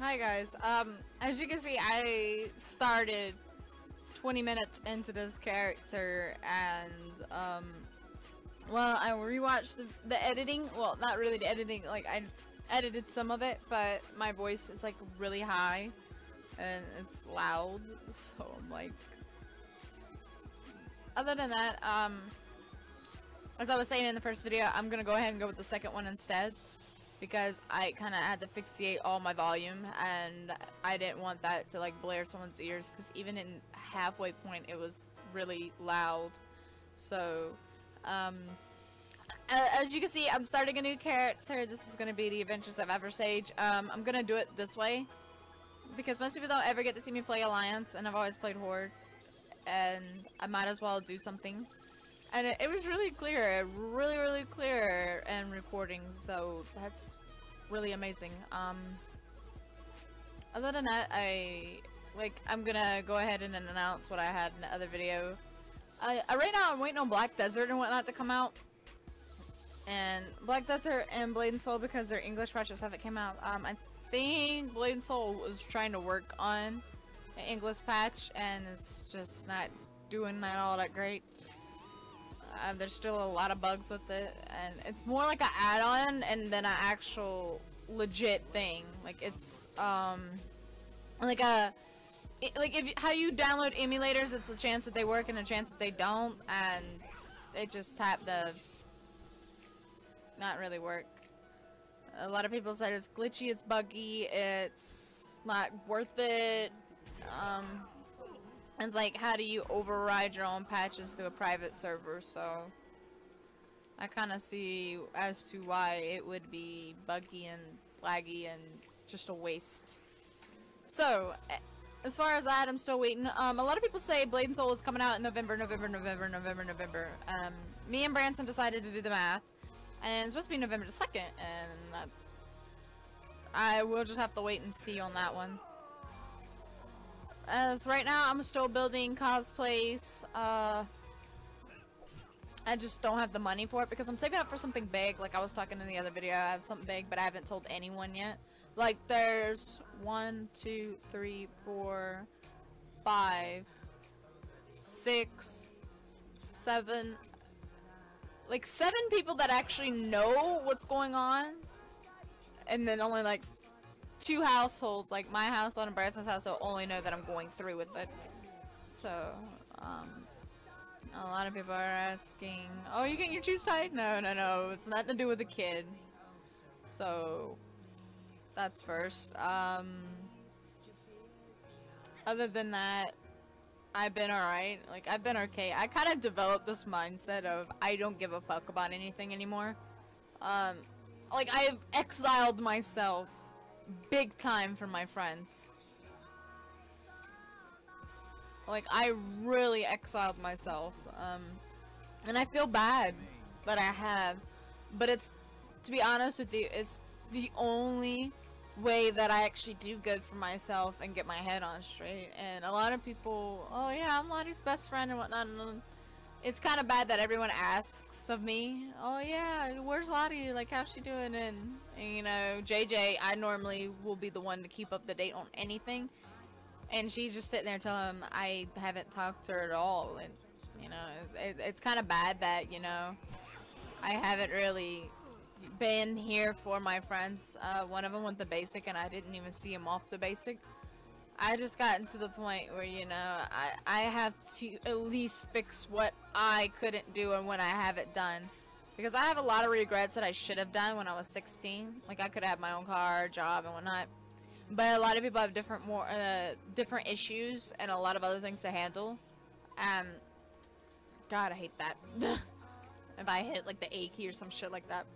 Hi guys. As you can see, I started 20 minutes into this character, and well, I rewatched the editing. Well, not really the editing. Like, I edited some of it, but my voice is like really high and it's loud. So I'm like, other than that, as I was saying in the first video, I'm gonna go ahead and go with the second one instead, because I kind of had to fixate all my volume, and I didn't want that to like blare someone's ears, because even in halfway point it was really loud. So as you can see, I'm starting a new character. This is going to be the Adventures of Evirsage. I'm going to do it this way because most people don't ever get to see me play Alliance, and I've always played Horde, and I might as well do something. And it was really clear, really clear in recording, so that's really amazing. Other than that, I'm gonna go ahead and announce what I had in the other video. Right now I'm waiting on Black Desert and whatnot to come out. And Black Desert and Blade and Soul, because their English patches haven't came out. I think Blade and Soul was trying to work on an English patch, and it's just not doing that all that great. There's still a lot of bugs with it, and it's more like an add-on and then an actual legit thing. Like, it's like how you download emulators, it's a chance that they work and a chance that they don't, and they just have to not really work. A lot of people said it's glitchy, it's buggy, it's not worth it. It's like, how do you override your own patches to a private server? So I kind of see as to why it would be buggy and laggy and just a waste. So as far as that, I'm still waiting. A lot of people say Blade and Soul is coming out in November. Me and Branson decided to do the math, and it's supposed to be November the 2nd, and I will just have to wait and see on that one. As right now, I'm still building cosplays. I just don't have the money for it because I'm saving up for something big. Like I was talking in the other video, I have something big, but I haven't told anyone yet. Like, there's 1, 2, 3, 4, 5, 6, 7, like 7 people that actually know what's going on, and then only like 2 households, like my household and Branson's household, only know that I'm going through with it. So, a lot of people are asking, oh, you getting your tubes tied? No, it's nothing to do with the kid. So, that's first. Other than that, I've been alright. Like, I've been okay. I kind of developed this mindset of I don't give a fuck about anything anymore. Like, I've exiled myself big time from my friends. Like, I really exiled myself, and I feel bad that I have, but it's, to be honest with you, it's the only way that I actually do good for myself and get my head on straight. And a lot of people, oh yeah, I'm Lottie's best friend and whatnot, and it's kind of bad that everyone asks of me, oh yeah, where's Lottie, like, how's she doing? And you know, JJ, I normally will be the one to keep up to date on anything, and she's just sitting there telling him I haven't talked to her at all. And you know, it's kind of bad that, you know, I haven't really been here for my friends. One of them went the basic, and I didn't even see him off the basic. I just gotten to the point where, you know, I have to at least fix what I couldn't do and what I haven't done. Because I have a lot of regrets that I should have done when I was 16. Like, I could have my own car, job, and whatnot. But a lot of people have different issues and a lot of other things to handle. God, I hate that. If I hit, like, the A key or some shit like that.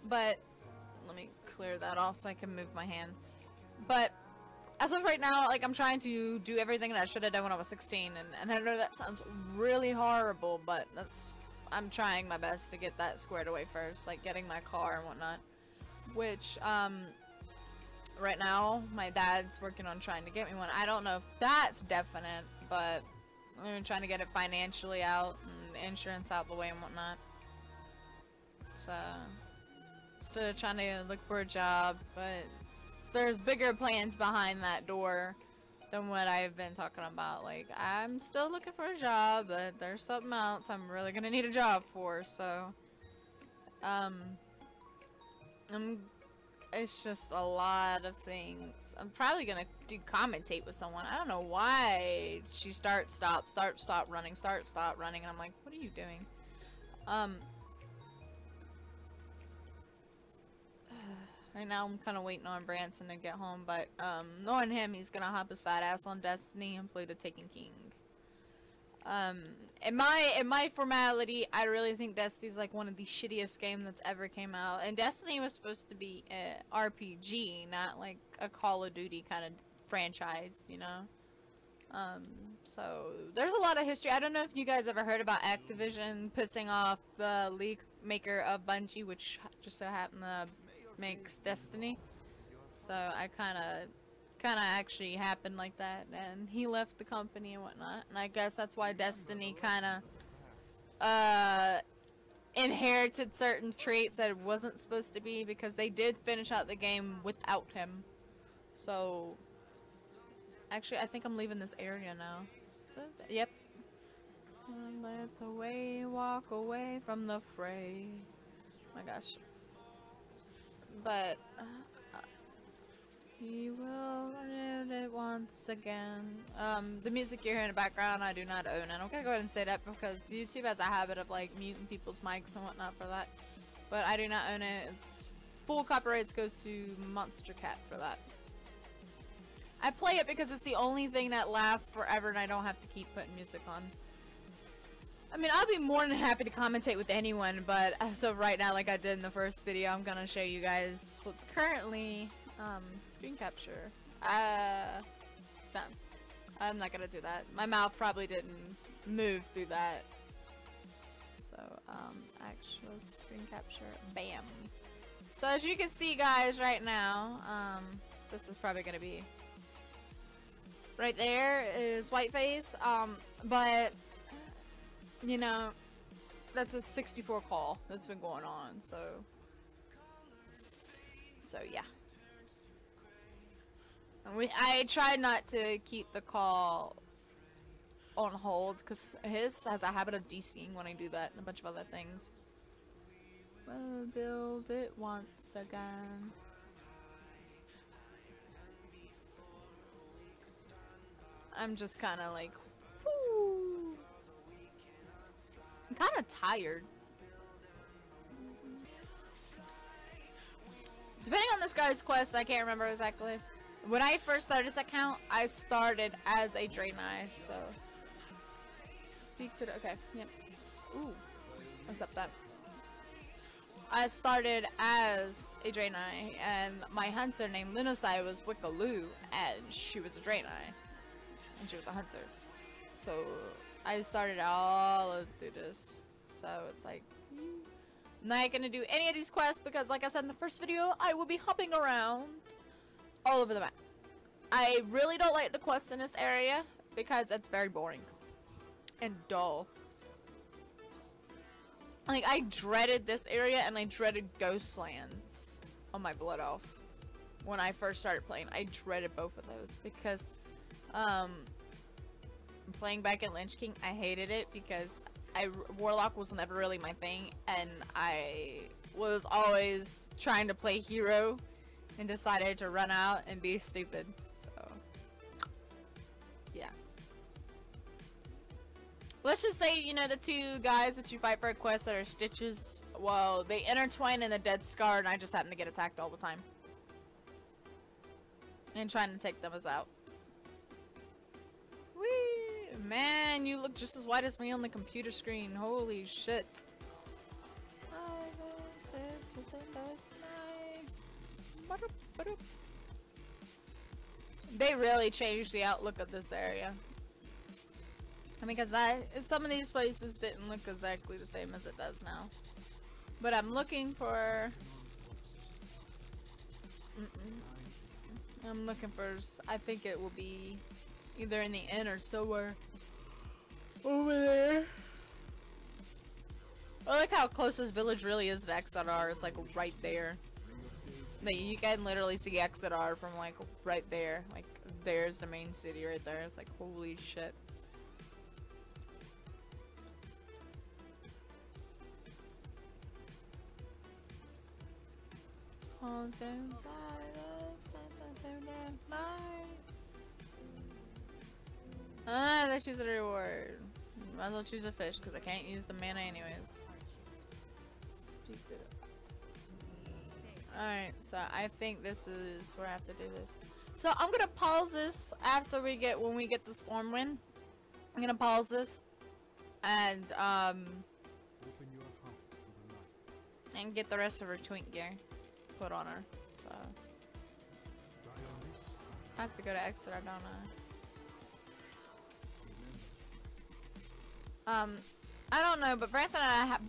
But, let me clear that off so I can move my hand. But as of right now, like, I'm trying to do everything that I should have done when I was 16, and I know that sounds really horrible, but I'm trying my best to get that squared away first, like getting my car and whatnot, which, right now, my dad's working on trying to get me one. I don't know if that's definite, but I'm trying to get it financially out, and insurance out the way and whatnot. So, still trying to look for a job, but there's bigger plans behind that door than what I've been talking about. Like, I'm still looking for a job, but there's something else I'm really gonna need a job for, so it's just a lot of things. I'm probably gonna commentate with someone. I don't know why she stop running, stop running, and I'm like, what are you doing? Right now I'm kind of waiting on Branson to get home, but knowing him, he's gonna hop his fat ass on Destiny and play the Taken King. In my formality, I really think Destiny's like one of the shittiest games that's ever came out. And Destiny was supposed to be a RPG, not like a Call of Duty kind of franchise, you know? So there's a lot of history. I don't know if you guys ever heard about Activision pissing off the league maker of Bungie, which just so happened to makes Destiny. So I kind of actually happened like that, and he left the company and whatnot, and I guess that's why Destiny kind of inherited certain traits that it wasn't supposed to be, because they did finish out the game without him. So actually I think I'm leaving this area now. So, yep. Let the way walk away from the fray. Oh my gosh. But he will run it once again. The music you're hearing in the background, I do not own. And I'm gonna go ahead and say that because YouTube has a habit of like muting people's mics and whatnot for that. But I do not own it. It's full copyrights go to Monster Cat for that. I play it because it's the only thing that lasts forever and I don't have to keep putting music on. I mean, I'll be more than happy to commentate with anyone, but as of right now, like I did in the first video, I'm gonna show you guys what's currently screen capture. No, I'm not gonna do that. My mouth probably didn't move through that. So, actual screen capture, bam. So as you can see, guys, right now, this is probably gonna be right there is Whiteface, but you know, that's a 64 call that's been going on, so yeah. And I tried not to keep the call on hold because his has a habit of DCing when I do that and a bunch of other things. We'll build it once again. I'm just kind of like, whoo. I'm kind of tired. Depending on this guy's quest, I can't remember exactly. When I first started this account, I started as a Draenei, so speak to the okay, yep. Ooh, what's up that? I started as a Draenei, and my hunter named Lunasai was Wickaloo, and she was a Draenei, and she was a hunter. So I started all of through this, so it's like I'm not gonna do any of these quests because, like I said in the first video, I will be hopping around all over the map. I really don't like the quests in this area because it's very boring and dull. Like, I dreaded this area and I dreaded Ghostlands on my Blood Elf when I first started playing. I dreaded both of those because playing back at Lynch King, I hated it because Warlock was never really my thing, and I was always trying to play hero and decided to run out and be stupid. So yeah, let's just say, you know, the two guys that you fight for a quest that are Stitches, well, they intertwine in the Dead Scar, and I just happen to get attacked all the time and trying to take them as out. Man, you look just as white as me on the computer screen. Holy shit. They really changed the outlook of this area. I mean, because some of these places didn't look exactly the same as it does now. But I'm looking for... I'm looking for... I think it will be either in the inn or somewhere over there. I like how close this village really is to XR. It's like right there. Like, you can literally see Exeter from like right there. Like, there's the main city right there. It's like, holy shit. Ah, let's choose a reward. Might as well choose a fish because I can't use the mana anyways. Alright, so I think this is where I have to do this. So I'm gonna pause this after when we get the Stormwind. I'm gonna pause this and get the rest of her twink gear put on her. So I have to go to Exeter, don't I? I don't know, but Branson and I had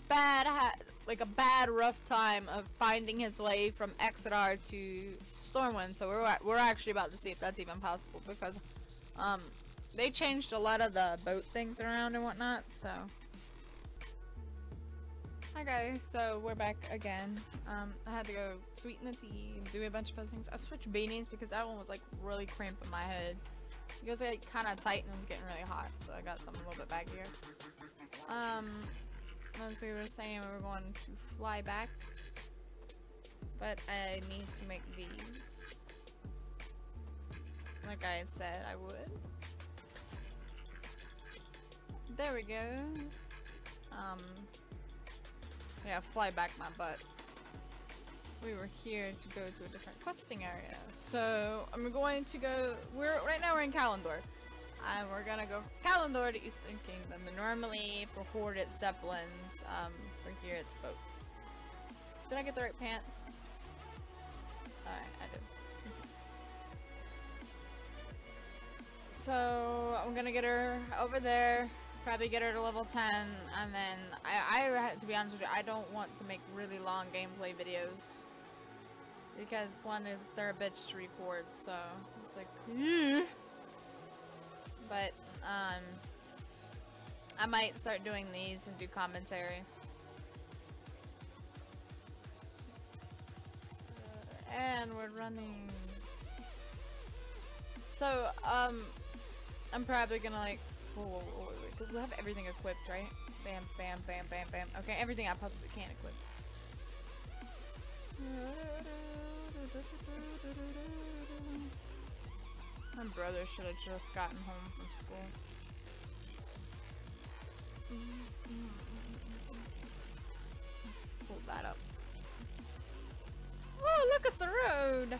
a bad rough time of finding his way from Exeter to Stormwind, so we're actually about to see if that's even possible, because they changed a lot of the boat things around and whatnot. So hi guys, so we're back again. I had to go sweeten the tea and do a bunch of other things. I switched beanies because that one was like really cramping my head. It was like kind of tight and it was getting really hot, so I got something a little bit baggier. As we were saying, we were going to fly back, but I need to make these, like I said I would. There we go. Yeah, fly back my butt. We were here to go to a different questing area, so I'm going to go. Right now we're in Kalendor. And we're gonna go from Kalendor to Eastern Kingdom. And normally for Horde it's Zeppelins, for here it's boats. Did I get the right pants? Alright, I did. So I'm gonna get her over there, probably get her to level 10, and then I to be honest with you, I don't want to make really long gameplay videos. Because one is, they're a bitch to record, so it's like, but, I might start doing these and do commentary. And we're running. So, I'm probably gonna like, wait. We'll have everything equipped, right? Bam, bam, bam, bam, bam. Okay, everything I possibly can equip. My brother should have just gotten home from school. Pull that up. Oh, look, it's the road!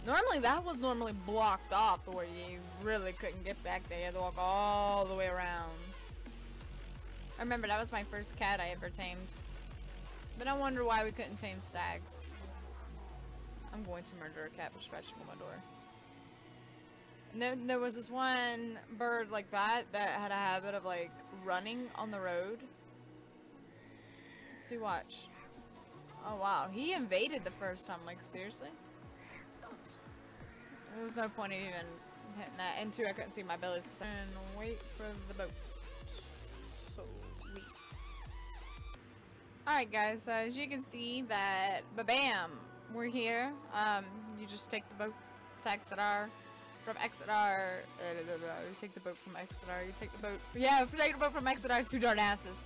Normally, that was normally blocked off where you really couldn't get back there. You had to walk all the way around. I remember that was my first cat I ever tamed. But I wonder why we couldn't tame stags. I'm going to murder a cat for scratching on my door. And there was this one bird like that had a habit of like running on the road. See, watch. Oh wow, he invaded the first time, like seriously? There was no point of even hitting that. And two, I couldn't see my belly. And wait for the boat. So sweet. Alright guys, so as you can see that, ba-bam, we're here. You just take the boat to Exeter. From Exeter, you take the boat from Exeter, you take the boat, take the boat from Exeter to Darnassus.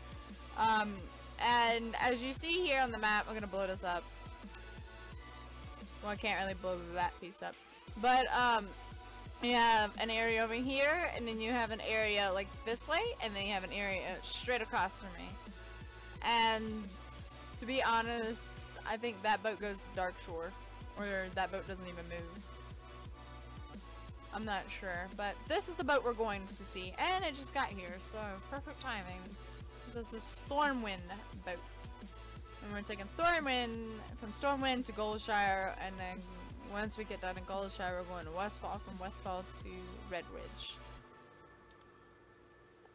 And as you see here on the map, I'm gonna blow this up. Well, I can't really blow that piece up. But, you have an area over here, and then you have an area like this way, and then you have an area straight across from me. And to be honest, I think that boat goes to Dark Shore, or that boat doesn't even move. I'm not sure, but this is the boat we're going to see, and it just got here, so perfect timing. This is a Stormwind boat, and we're taking Stormwind from Stormwind to Goldshire, and then once we get done in Goldshire, we're going to Westfall, from Westfall to Redridge.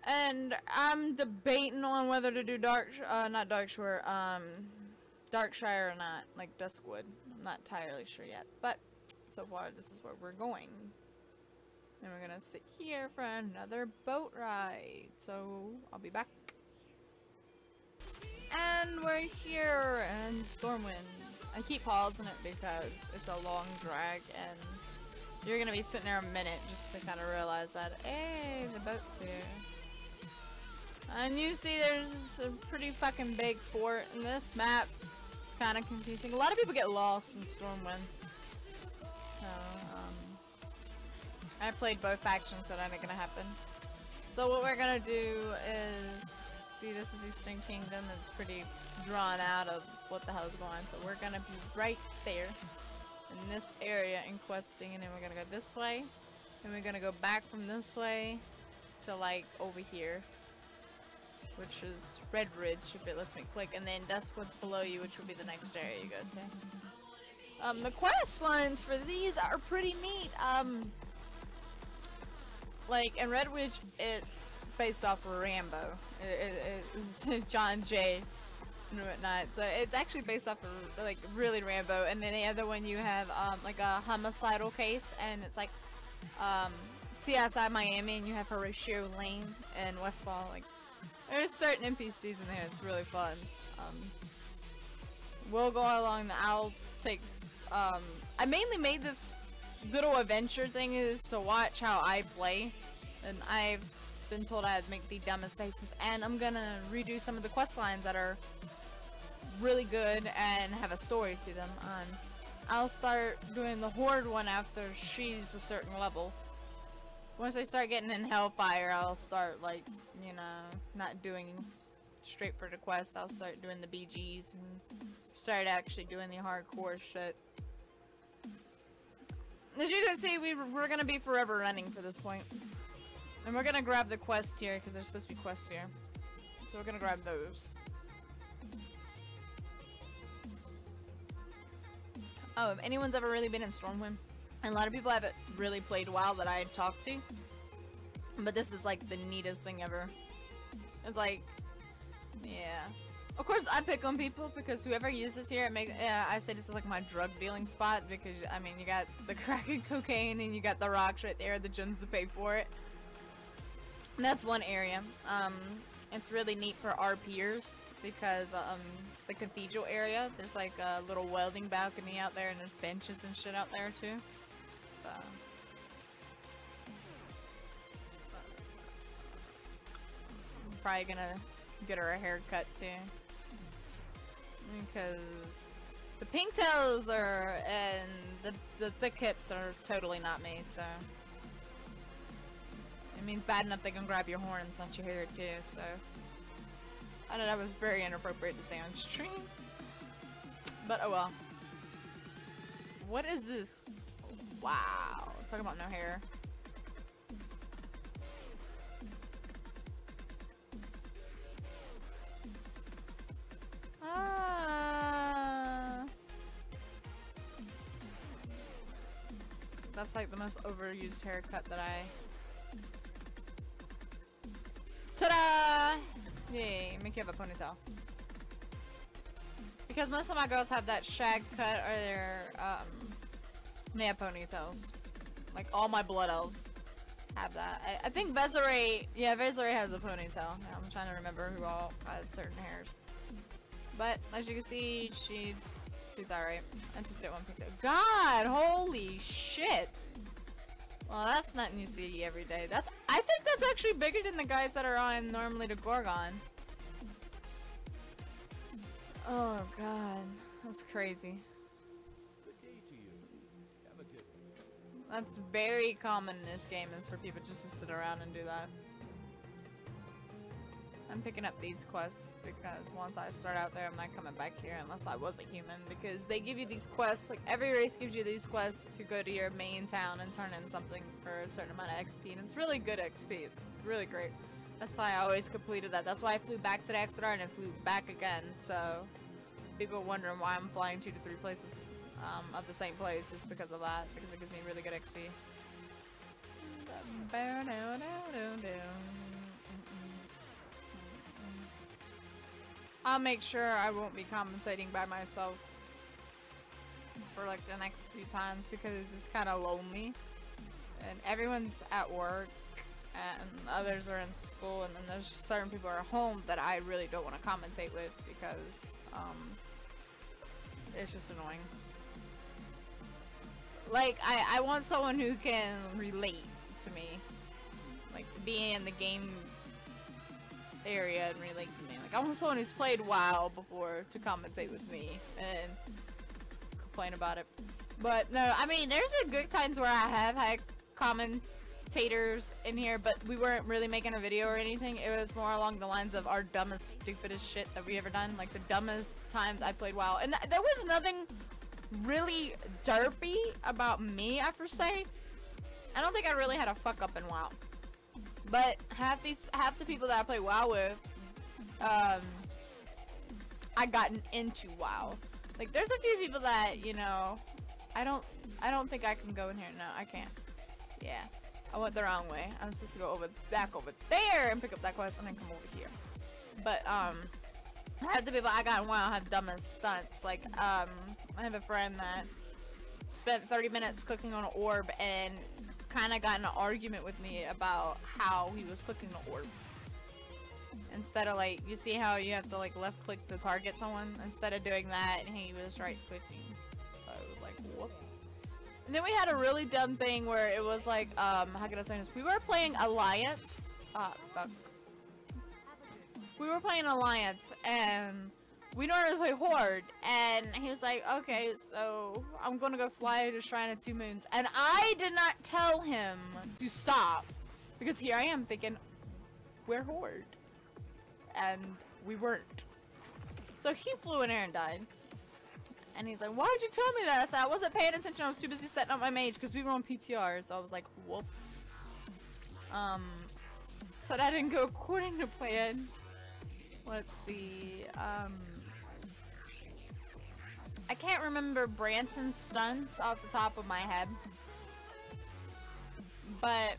And I'm debating on whether to do not Darkshire, Darkshire or not, like Duskwood. I'm not entirely sure yet, but so far this is where we're going. And we're gonna sit here for another boat ride. So I'll be back. And we're here in Stormwind I keep pausing it because it's a long drag and you're gonna be sitting there a minute just to kind of realize that, hey, the boat's here. And you see there's a pretty fucking big fort in this map. It's kind of confusing. A lot of people get lost in Stormwind. So, I played both factions, so that ain't gonna happen. So what we're gonna do is, see, this is Eastern Kingdom. It's pretty drawn out of what the hell is going on. So we're gonna be right there in this area in questing, and then we're gonna go this way, and we're gonna go back from this way to like over here, which is Red Ridge, if it lets me click, and then Duskwood's below you, which will be the next area you go to. The quest lines for these are pretty neat. Like in Red Ridge, it's based off of Rambo. It's John Jay and whatnot. So it's actually based off of like really Rambo. And then the other one you have like a homicidal case, and it's like CSI Miami, and you have Horatio Lane and Westfall. Like there's certain NPCs in there. It's really fun. We'll go along. I'll take. I mainly made this little adventure thing is to watch how I play, and I've been told I'd make the dumbest faces, and I'm gonna redo some of the quest lines that are really good and have a story to them. I'll start doing the Horde one after she's a certain level. Once I start getting in Hellfire, I'll start, like, you know, not doing straight for the quest. I'll start doing the BGs and start actually doing the hardcore shit. As you can see, we're gonna be forever running for this point. And we're gonna grab the quest here, because there's supposed to be quests here. So we're gonna grab those. Oh, if anyone's ever really been in Stormwind, and a lot of people haven't really played WoW that I talked to, but this is like the neatest thing ever. It's like, yeah. Of course, I pick on people because whoever uses here, it makes. I say this is like my drug dealing spot because I mean you got the crack and cocaine, and you got the rocks right there, the gems to pay for it. And that's one area. It's really neat for RPers because the cathedral area, there's like a little welding balcony out there, and there's benches and shit out there too. So. I'm probably gonna get her a haircut too. Because the pigtails are, and the thick hips are totally not me, so. It means bad enough they can grab your horns once you hear it too, so. I know that was very inappropriate to say on stream. But oh well. What is this? Wow. Talk about no hair. That's like the most overused haircut that I... Ta-da! Yay, make you have a ponytail. Because most of my girls have that shag cut, or they're, they have ponytails. Like all my blood elves have that. I think Vezere, yeah, Vezere has a ponytail. I'm trying to remember who all has certain hairs. But as you can see, she's alright. I just get one picture. God, holy shit! Well, that's nothing you see every day. I think that's actually bigger than the guys that are on normally the Gorgon. Oh god, that's crazy. That's very common in this game, is for people just to sit around and do that. I'm picking up these quests because once I start out there, I'm not coming back here unless I was a human, because they give you these quests, like every race gives you these quests to go to your main town and turn in something for a certain amount of XP, and it's really good XP. It's really great. That's why I always completed that. That's why I flew back to the Exeter and I flew back again, so people wondering why I'm flying 2 to 3 places at the same place is because of that, because it gives me really good XP. I'll make sure I won't be compensating by myself for like the next few times because it's kind of lonely and everyone's at work and others are in school, and then there's certain people at home that I really don't want to compensate with because it's just annoying. Like, I want someone who can relate to me. Like, be in the game area and relate to me. Like, I want someone who's played WoW before to commentate with me and complain about it. But, no, I mean, there's been good times where I have had commentators in here, but we weren't really making a video or anything. It was more along the lines of our dumbest, stupidest shit that we ever done. Like, the dumbest times I played WoW. And there was nothing really derpy about me, I per se. I don't think I really had a fuck up in WoW. But half the people that I play WoW with, I gotten into WoW. Like, there's a few people that, you know, I don't think I can go in here. No, I can't. Yeah, I went the wrong way. I'm supposed to go back over there and pick up that quest and then come over here. But half the people I got in WoW have dumbest stunts. Like, I have a friend that spent 30 minutes clicking on an orb and kind of got in an argument with me about how he was clicking the orb. Instead of, like, you see how you have to, like, left click to target someone? Instead of doing that, he was right clicking. So it was like, whoops. And then we had a really dumb thing where it was like, how can I say this? We were playing Alliance. Fuck. We were playing Alliance, and we normally play Horde, and he was like, okay, so I'm gonna go fly to Shrine of Two Moons. And I did not tell him to stop, because here I am thinking, we're Horde. And we weren't. So he flew in air and died. And he's like, why did you tell me that? I said, I wasn't paying attention, I was too busy setting up my mage, because we were on PTR, so I was like, whoops. So that didn't go according to plan. Let's see, I can't remember Branson's stunts off the top of my head, but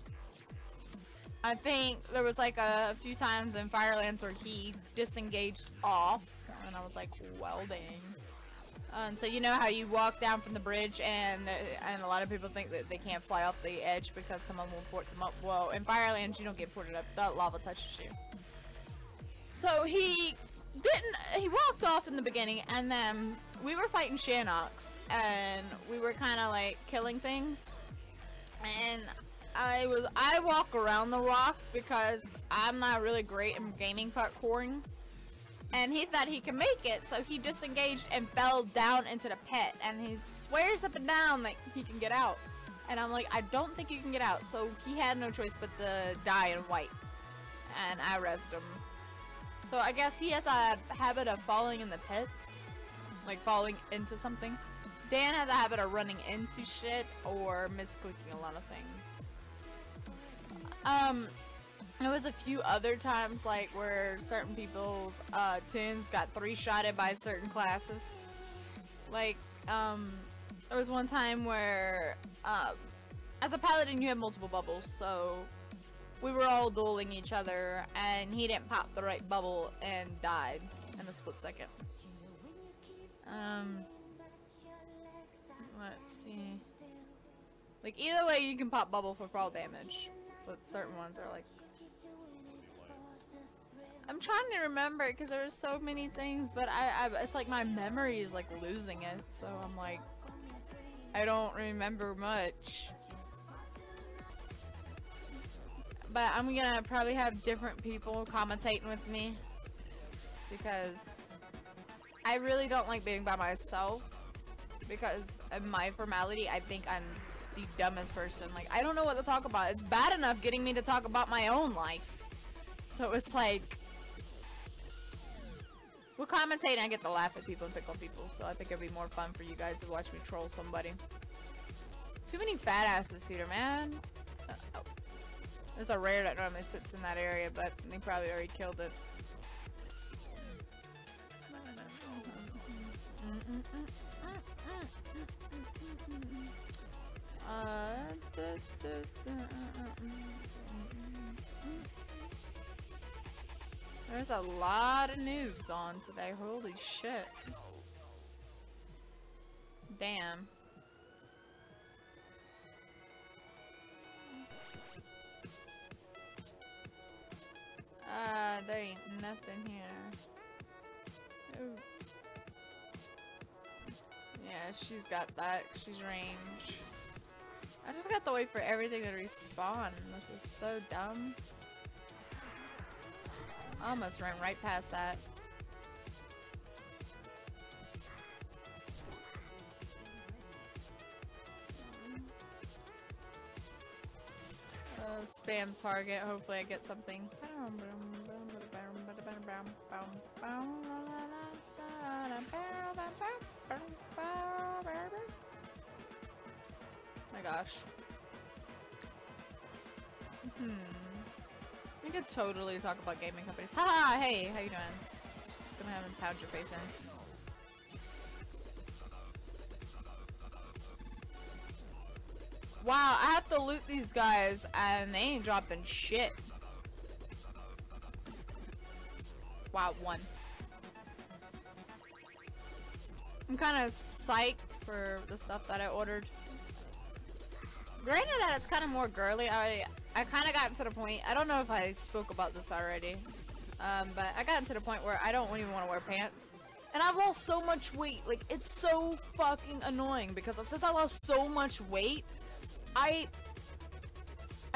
I think there was like a few times in Firelands where he disengaged off, and I was like, well dang. So you know how you walk down from the bridge and a lot of people think that they can't fly off the edge because someone will port them up. Well, in Firelands you don't get ported up, the lava touches you. So he walked off in the beginning, and then we were fighting Shanox, and we were kind of like killing things, and I walk around the rocks because I'm not really great in gaming parkouring, and he thought he could make it, so he disengaged and fell down into the pit, and he swears up and down that he can get out, and I'm like, I don't think you can get out. So he had no choice but to die in white, and I rezzed him. So I guess he has a habit of falling in the pits, like falling into something. Dan has a habit of running into shit or misclicking a lot of things. There was a few other times like where certain people's tunes got 3-shotted by certain classes. Like there was one time where as a paladin you have multiple bubbles, so we were all dueling each other, and he didn't pop the right bubble and died in a split second. Let's see. Like, either way you can pop bubble for fall damage, but certain ones are like... I'm trying to remember it because there were so many things, but it's like my memory is like losing it, so I'm like, I don't remember much. But I'm gonna probably have different people commentating with me because I really don't like being by myself, because in my formality I think I'm the dumbest person. Like, I don't know what to talk about. It's bad enough getting me to talk about my own life, so it's like, with commentating I get to laugh at people and pick on people, so I think it'd be more fun for you guys to watch me troll somebody. Too many fat asses here, man. Oh. There's a rare that normally sits in that area, but they probably already killed it. There's a lot of noobs on today, holy shit. Damn. There ain't nothing here. Ooh. Yeah, she's got that. She's range. I just got to wait for everything to respawn. This is so dumb. I almost ran right past that. Spam target. Hopefully I get something. My gosh. We could totally talk about gaming companies. Haha, hey, how you doing? Just gonna have him pound your face in. Wow, I have to loot these guys and they ain't dropping shit. Wow, one. I'm kind of psyched for the stuff that I ordered. Granted that it's kind of more girly. I kind of gotten to the point, I don't know if I spoke about this already, but I gotten to the point where I don't even want to wear pants. And I've lost so much weight. Like, it's so fucking annoying because since I lost so much weight, I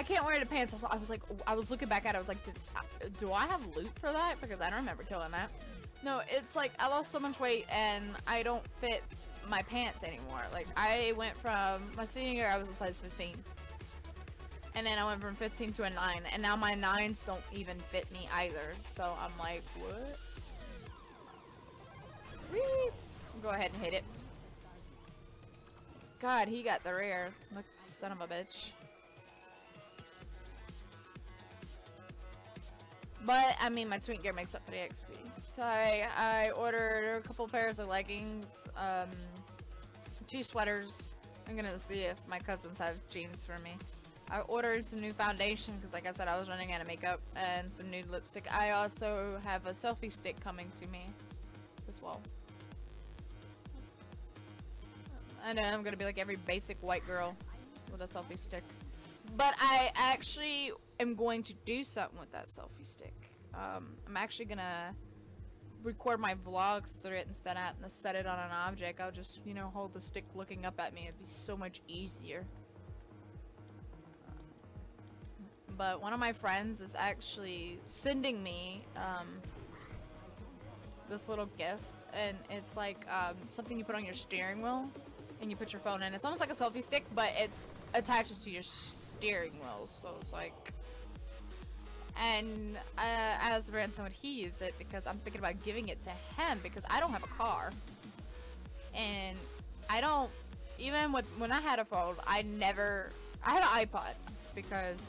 can't wear the pants. I was like, I was looking back at it, I was like, do I have loot for that? Because I don't remember killing that. No, it's like, I lost so much weight and I don't fit my pants anymore. Like, I went from, my senior year, I was a size 15. And then I went from 15 to a 9. And now my 9s don't even fit me either. So I'm like, what? Whee! Go ahead and hit it. God, he got the rare. Look, son of a bitch. But, I mean, my twink gear makes up for the XP. So I ordered a couple pairs of leggings, 2 sweaters. I'm gonna see if my cousins have jeans for me. I ordered some new foundation because, like I said, I was running out of makeup, and some new lipstick. I also have a selfie stick coming to me as well. I know I'm gonna be like every basic white girl with a selfie stick. But I actually am going to do something with that selfie stick. I'm actually gonna record my vlogs through it instead of having to set it on an object. I'll just, you know, hold the stick looking up at me. It'd be so much easier. But one of my friends is actually sending me this little gift, and it's like something you put on your steering wheel and you put your phone in. It's almost like a selfie stick, but it's attaches to your steering wheel, so it's like, and as Branson, would he use it? Because I'm thinking about giving it to him because I don't have a car, and I don't, even when I had a phone, I had an iPod because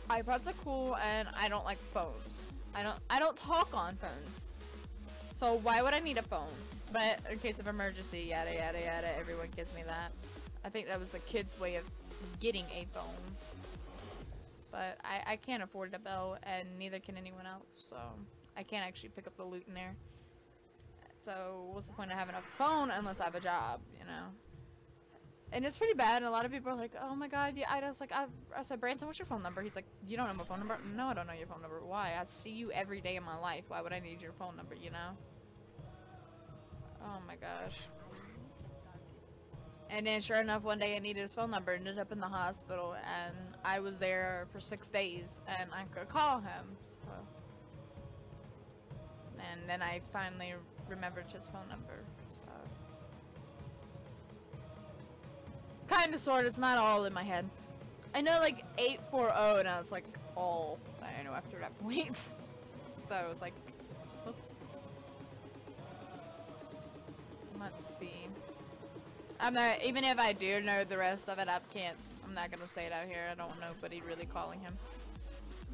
iPods are cool and I don't like phones. I don't talk on phones, so why would I need a phone? But in case of emergency, yada yada yada, everyone gives me that. I think that was a kid's way of getting a phone. But I can't afford a bell, and neither can anyone else, so I can't actually pick up the loot in there. So what's the point of having a phone unless I have a job, you know? And it's pretty bad, and a lot of people are like, oh my god, yeah. I said, Branson, what's your phone number? He's like, you don't know my phone number? No, I don't know your phone number. Why? I see you every day in my life. Why would I need your phone number, you know? Oh my gosh. And then sure enough, one day I needed his phone number, ended up in the hospital, and I was there for 6 days, and I could call him, so. And then I finally remembered his phone number, so. Kinda sorta, it's not all in my head. I know like 840, now it's like all I know after that point. So it's like, oops. Let's see. I'm not, even if I do know the rest of it, I'm not gonna say it out here. I don't want nobody really calling him.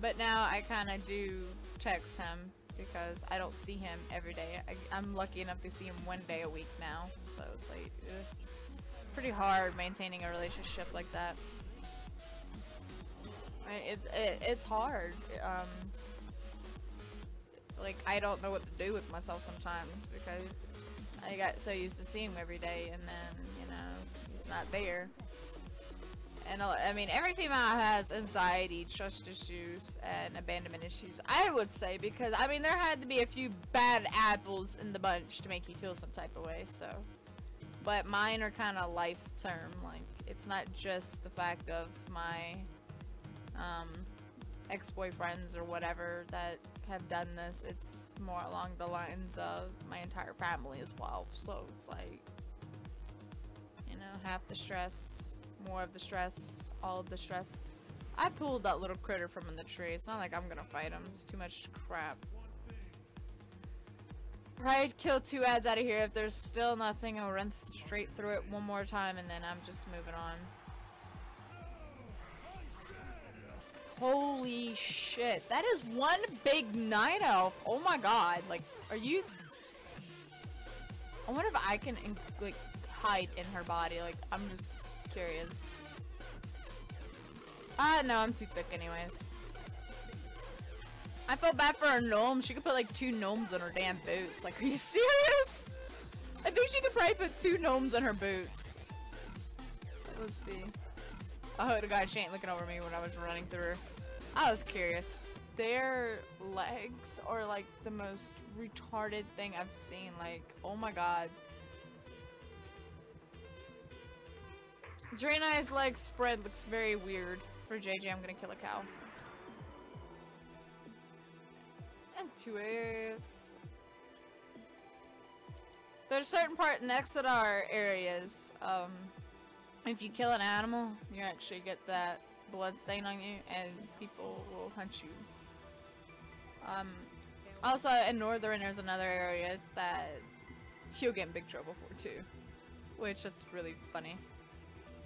But now I kinda do text him because I don't see him every day. I'm lucky enough to see him 1 day a week now. So it's like, ugh. It's pretty hard maintaining a relationship like that. It's hard. Like, I don't know what to do with myself sometimes because I got so used to seeing him every day, and then, you know, he's not there. And I mean, every female has anxiety, trust issues, and abandonment issues, I would say, because, I mean, there had to be a few bad apples in the bunch to make you feel some type of way, so. but mine are kind of life term. Like, it's not just the fact of my ex-boyfriends or whatever that have done this. It's more along the lines of my entire family as well. So it's like, you know, half the stress, more of the stress, all of the stress. I pulled that little critter from in the tree. It's not like I'm gonna fight him. It's too much crap. Right, kill 2 ads out of here. If there's still nothing, I'll run straight through it one more time and then I'm just moving on. Holy shit. That is one big night elf. Oh my god. Like, are you... I wonder if I can, like, hide in her body. Like, I'm just curious. No, I'm too thick anyways. I felt bad for her gnome. She could put like 2 gnomes on her damn boots. Like, are you serious? I think she could probably put 2 gnomes on her boots. Let's see. Oh god, she ain't looking over me when I was running through her. I was curious. Their legs are like the most retarded thing I've seen. Like, oh my god. Draenei's legs spread looks very weird. For JJ, I'm gonna kill a cow. And 2 areas. There's a certain part next to our areas. If you kill an animal, you actually get that blood stain on you, and people will hunt you. Also in Northern, there's another area that you'll get in big trouble for too, which that's really funny.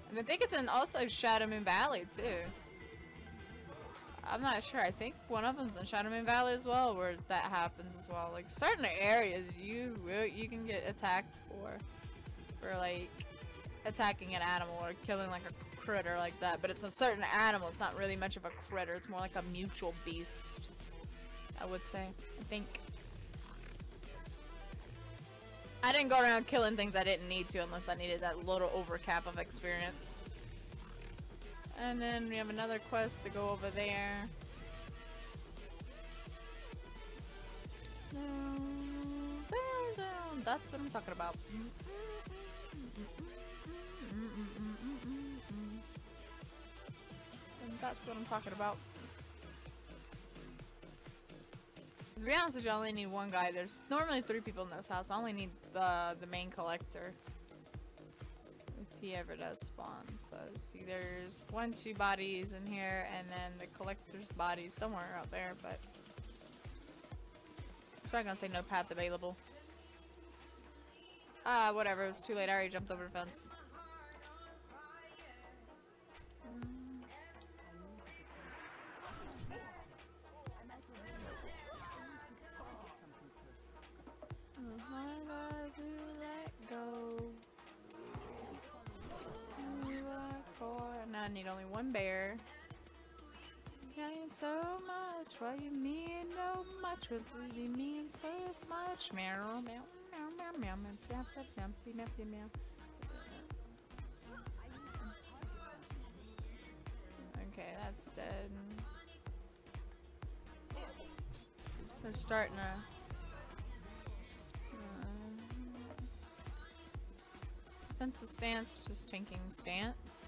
And I think it's in also Shadow Moon Valley too. I'm not sure. I think one of them's in Shadow Moon Valley as well, where that happens as well. Like certain areas, you can get attacked for like attacking an animal or killing like a critter like that. But it's a certain animal. It's not really much of a critter. It's more like a mutual beast, I would say. I think. I didn't go around killing things I didn't need to unless I needed that little overcap of experience. And then we have another quest to go over there. That's what I'm talking about. And that's what I'm talking about. To be honest with you, I only need 1 guy. There's normally 3 people in this house. I only need the main collector. If he ever does spawn. So see, there's 1, 2 bodies in here, and then the collector's body somewhere out there, but it's probably gonna say no path available. Whatever, it was too late. I already jumped over the fence. Now I need only 1 bear. Yeah, so much. Why you mean no much? What do you mean so much? Meow, meow, meow, meow, meow, meow, meow, meow, meow, meow. Okay, that's dead. They're starting to. Defensive stance, which is tanking stance.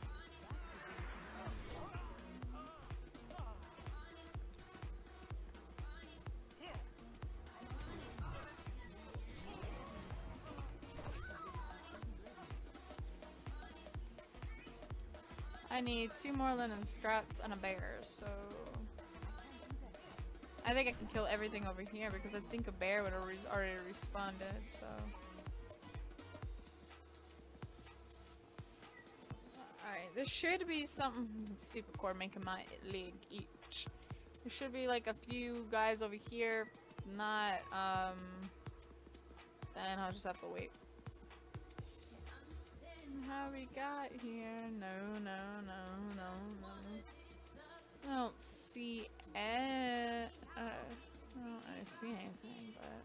I need 2 more linen scraps and a bear, so I think I can kill everything over here because I think a bear would have already responded, so. Alright, there should be something stupid cord making my leg itch. There should be like a few guys over here, not, then I'll just have to wait. How we got here? No. I don't see it. I don't see anything, but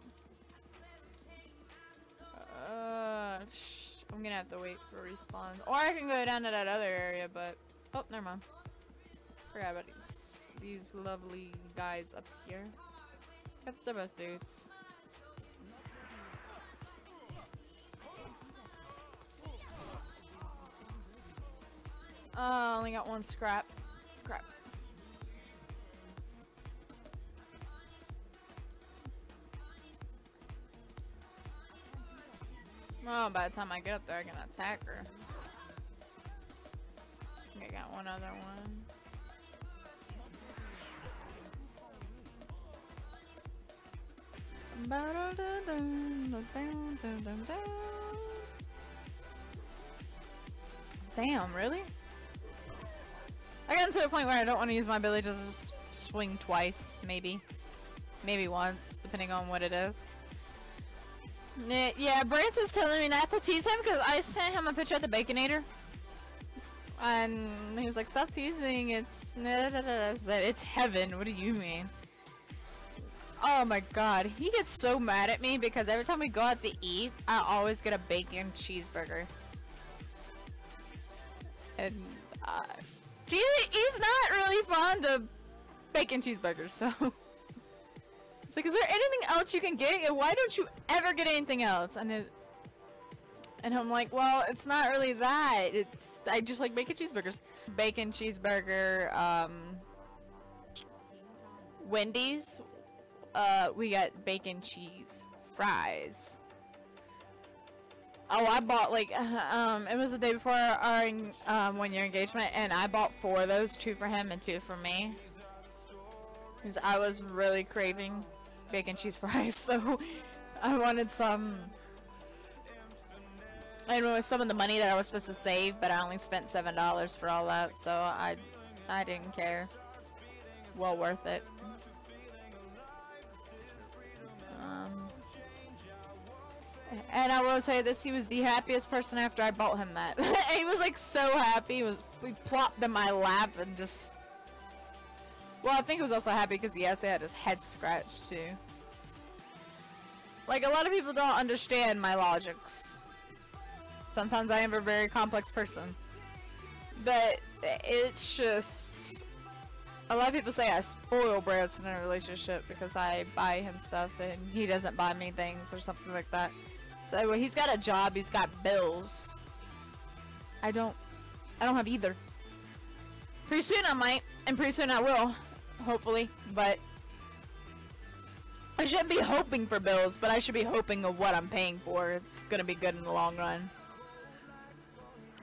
I'm gonna have to wait for respawn, or I can go down to that other area. But oh, never mind. Forgot about these lovely guys up here. Yep, they're both dudes. I only got one scrap. Crap. Oh, by the time I get up there, I can attack her. I think I got one other one. Damn, really? I got to the point where I don't want to use my ability to just swing twice, maybe. Maybe once, depending on what it is. Yeah, Branson's telling me not to tease him because I sent him a picture of the Baconator. And he's like, stop teasing, it's heaven, what do you mean? Oh my god, he gets so mad at me because every time we go out to eat, I always get a bacon cheeseburger. And, he's not really fond of bacon cheeseburgers, so... It's like, is there anything else you can get? And why don't you ever get anything else? And I'm like, well, it's not really that. I just like bacon cheeseburgers. Bacon cheeseburger, Wendy's, we got bacon cheese fries. Oh, I bought like, it was the day before our 1-year engagement, and I bought 4 of those, 2 for him and 2 for me. Because I was really craving bacon cheese fries, so I wanted some. I know it was some of the money that I was supposed to save, but I only spent $7 for all that, so I didn't care. Well worth it. And I will tell you this, he was the happiest person after I bought him that. He was like so happy. We plopped in my lap and just... Well, I think he was also happy because he actually had his head scratched too. Like, a lot of people don't understand my logics. Sometimes I am a very complex person. But it's just... A lot of people say I spoil Branson in a relationship because I buy him stuff and he doesn't buy me things or something like that. So well, he's got a job, he's got bills. I don't have either. Pretty soon I might, and pretty soon I will. Hopefully, but I shouldn't be hoping for bills, but I should be hoping of what I'm paying for. It's gonna be good in the long run.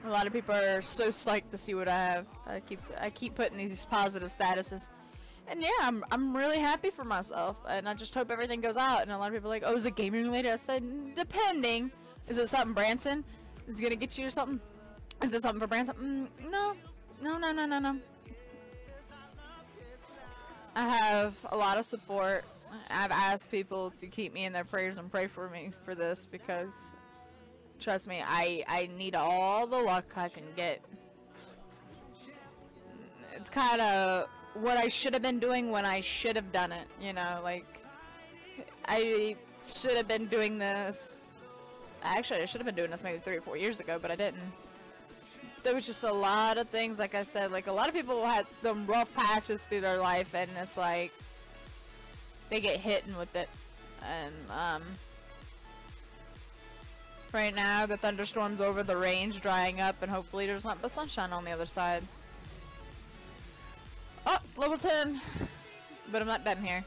A lot of people are so psyched to see what I have. I keep putting these positive statuses, and yeah, I'm really happy for myself, and I just hope everything goes out. And a lot of people are like, oh, is it gaming related? I said, depending. Is it something Branson is gonna get you or something? Is it something for Branson? No. I have a lot of support. I've asked people to keep me in their prayers and pray for me for this because, trust me, I need all the luck I can get. It's kind of what I should have been doing when I should have done it, you know, like, I should have been doing this, actually I should have been doing this maybe 3 or 4 years ago, but I didn't. There was just a lot of things, like I said, like a lot of people had them rough patches through their life, and it's like they get hit with it. And right now the thunderstorm's over, the rain's drying up, and hopefully there's not but sunshine on the other side. Oh, level 10, but I'm not done here.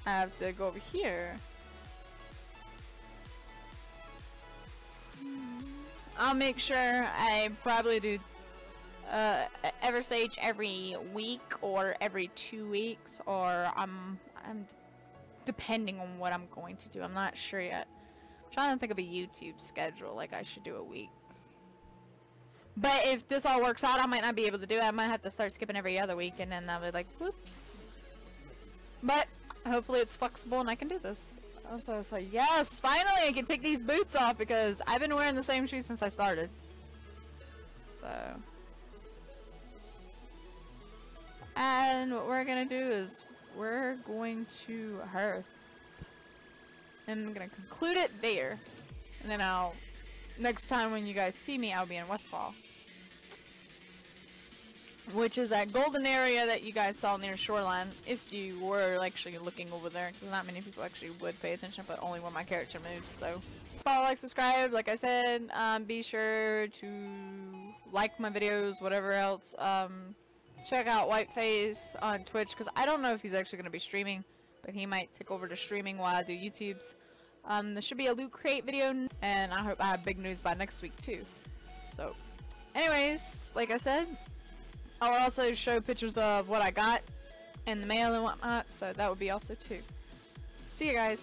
I have to go over here. I'll make sure I probably do Evirsage every week or every 2 weeks, or I'm depending on what I'm going to do. I'm not sure yet. I'm trying to think of a YouTube schedule, like I should do a week. But if this all works out, I might not be able to do it. I might have to start skipping every other week, and then I'll be like, whoops. But hopefully it's flexible and I can do this. So I was like, yes, finally I can take these boots off because I've been wearing the same shoes since I started. So. And what we're going to do is we're going to Hearth. And I'm going to conclude it there. And then next time when you guys see me, I'll be in Westfall. Which is that golden area that you guys saw near Shoreline, if you were actually looking over there, because not many people actually would pay attention, but only when my character moves. So follow, like, subscribe, like I said. Be sure to like my videos, whatever else. Check out Whiteface on Twitch, because I don't know if he's actually going to be streaming, but he might take over to streaming while I do YouTube's. There should be a loot crate video, and I hope I have big news by next week too. So anyways, like I said, I'll also show pictures of what I got in the mail and whatnot, so that would be also too. See you guys.